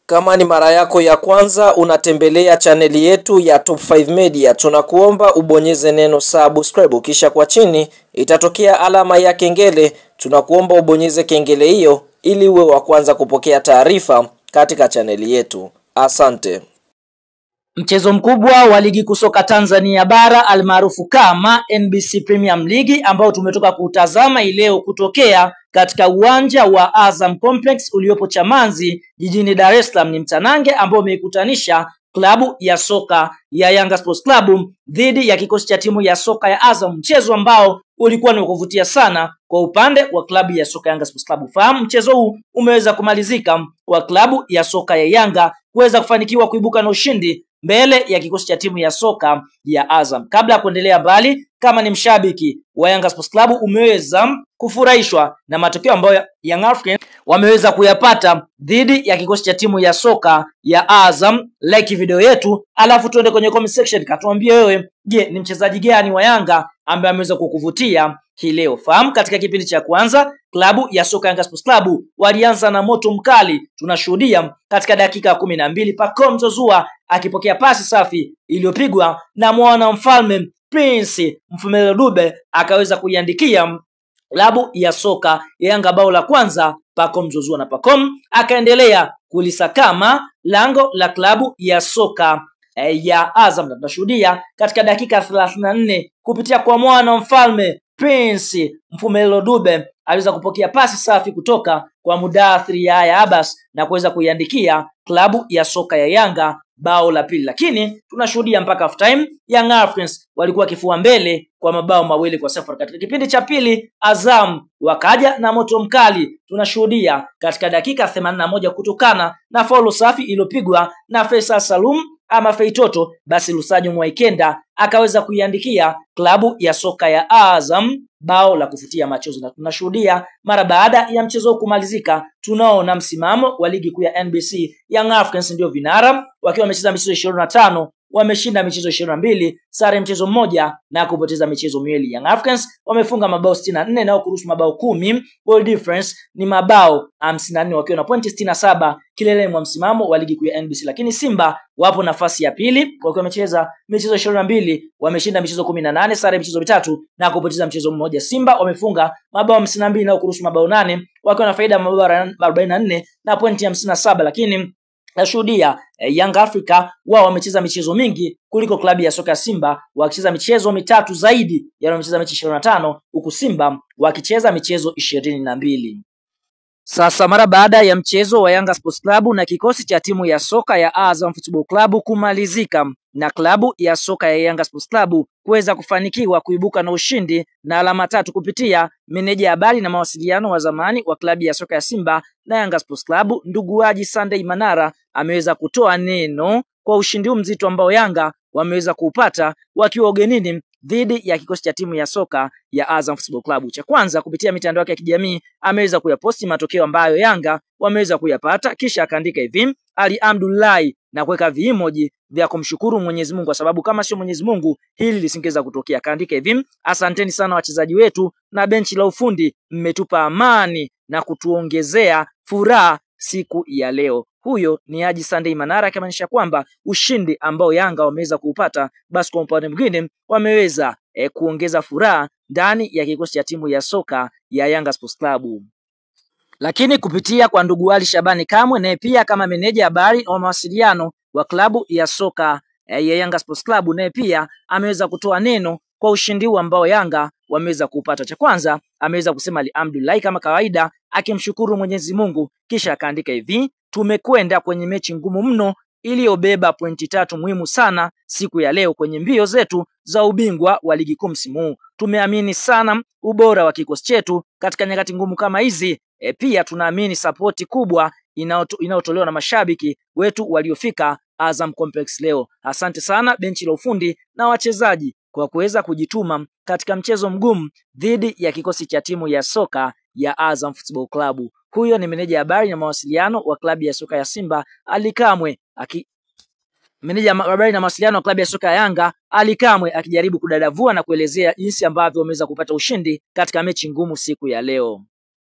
Kama ni mara yako ya kwanza unatembelea chaneli yetu ya Top 5 Media, tunakuomba ubonyeze neno subscribe, kisha kwa chini itatokea alama ya kengele. Tunakuomba ubonyeze kengele hiyo ili uwe wa kwanza kupokea taarifa katika chaneli yetu. Asante. Mchezo mkubwa wa ligi kusoka Tanzania bara almaarufu kama NBC Premium League ambao tumetoka kutazama leo kutokea katika uwanja wa Azam Complex uliopo Chamazi jijini Dar es Salaam ni mtanange ambao umeikutanisha klabu ya soka ya Yanga Sports Club dhidi ya kikosi cha timu ya soka ya Azam, mchezo ambao ulikuwa ni kuvutia sana kwa upande wa klabu ya soka Yanga Sports Club. Fahamu mchezo huu umeweza kumalizika kwa klabu ya soka ya Yanga kuweza kufanikiwa kuibuka na ushindi mbele ya kikosi cha timu ya soka ya Azam. Kabla ya kuendelea mbali, kama ni mshabiki wa Yanga Sports Club umeweza kufurahishwa na matokeo ambayo Young Africans wameweza kuyapata dhidi ya kikosi cha timu ya soka ya Azam, like video yetu, alafu tuende kwenye comment section katuambie wewe, je, ni mchezaji gani wa Yanga ambaye ameweza kukuvutia hii leo? Fahamu katika kipindi cha kwanza klabu ya soka Yanga Sports Club walianza na moto mkali. Tunashuhudia katika dakika 12 Pacome Zouzoua akipokea pasi safi iliyopigwa na mwana mfalme Prince Mfumelo Dube akaweza kuiandikia klabu ya soka ya Yanga bao la kwanza Pacome Zouzoua, na Pacome akaendelea kulisakama lango la klabu ya soka ya Azam. Tunashuhudia katika dakika 34 kupitia kwa mwana mfalme Prince Mfumelo Dube aliweza kupokea pasi safi kutoka kwa Mudathir Yahya Abbas na kuweza kuiandikia klabu ya soka ya Yanga bao la pili. Lakini tunashuhudia mpaka half time Young Africans walikuwa kifua mbele kwa mabao mawili kwa sifuri. Katika kipindi cha pili Azam wakaja na moto mkali. Tunashuhudia katika dakika 81 kutokana na faulo safi iliyopigwa na Faisal Salum ama Feitoto, basi Lusajo Mwaikenda akaweza kuiandikia klabu ya soka ya Azam bao la kufutia machozi. Na tunashuhudia mara baada ya mchezo kumalizika, tunaona msimamo wa ligi kuu ya NBC. Young Africans ndio vinara wakiwa wamecheza michezo 25, wameshinda michezo 22, sare mchezo mmoja na kupoteza michezo miwili. Young Africans wamefunga mabao 64 na kuruhusu mabao 10. Goal difference ni mabao 54 wakiwa na pointi 67 kileleni mwa msimamo wa ligi kuu ya NBC. Lakini Simba wapo nafasi ya pili wakiwa wamecheza michezo 22, wameshinda michezo 18, sare michezo 3 na kupoteza mchezo mmoja. Simba wamefunga mabao 52 na kuruhusu mabao 8 wakiwa na faida mabao 44 na pointi 57. Lakini nashuhudia Young Africa wao wamecheza michezo mingi kuliko klabu ya soka ya Simba, wakicheza michezo mitatu zaidi ya wamecheza mechi 25, huku Simba wakicheza michezo 22. Sasa mara baada ya mchezo wa Yanga Sports Club na kikosi cha timu ya soka ya Azam Football Club kumalizika na klabu ya soka ya Yanga Sports Club kuweza kufanikiwa kuibuka na ushindi na alama 3 kupitia meneja habari na mawasiliano wa zamani wa klabu ya soka ya Simba na Yanga Sports Club, ndugu Haji Sunday Manara ameweza kutoa neno kwa ushindi mzito ambao Yanga wameweza kupata wakiwa ugenini dhidi ya kikosi cha timu ya soka ya Azam Football Club. Cha kwanza, kupitia mitandao yake ya kijamii ameweza kuyaposti matokeo ambayo Yanga wameweza kuyapata, kisha akaandika hivi alhamdulillah na kuweka viemoji vya kumshukuru Mwenyezi Mungu kwa sababu kama sio Mwenyezi Mungu hili lisingeweza kutokea. Akaandika hivi: asanteni sana wachezaji wetu na benchi la ufundi, mmetupa amani na kutuongezea furaha siku ya leo. Huyo ni Haji Sunday Manara akimaanisha kwamba ushindi ambao Yanga wameweza kuupata, basi kwa upande mwingine wameweza kuongeza furaha ndani ya kikosi cha timu ya soka ya Yanga Sports Club. Lakini kupitia kwa ndugu Ali Shabani Kamwe, naye pia kama meneja habari wa mawasiliano wa klabu ya soka ya Yanga Sports Club, naye pia ameweza kutoa neno kwa ushindi huu ambao Yanga wameweza kupata. Cha kwanza ameweza kusema alhamdulillah kama kawaida akimshukuru Mwenyezi Mungu, kisha akaandika hivi: tumekwenda kwenye mechi ngumu mno iliyobeba pointi 3 muhimu sana siku ya leo kwenye mbio zetu za ubingwa wa ligi kuu msimu huu. Tumeamini sana ubora wa kikosi chetu katika nyakati ngumu kama hizi. Pia tunaamini sapoti kubwa inayotolewa na mashabiki wetu waliofika Azam Complex leo. Asante sana benchi la ufundi na wachezaji kwa kuweza kujituma katika mchezo mgumu dhidi ya kikosi cha timu ya soka ya Azam Football Club. Huyo ni meneja habari na mawasiliano wa klabu ya soka ya Simba Ali Kamwe, meneja habari na mawasiliano wa klabu ya soka ya Yanga Ali Kamwe akijaribu kudadavua na kuelezea jinsi ambavyo wameweza kupata ushindi katika mechi ngumu siku ya leo.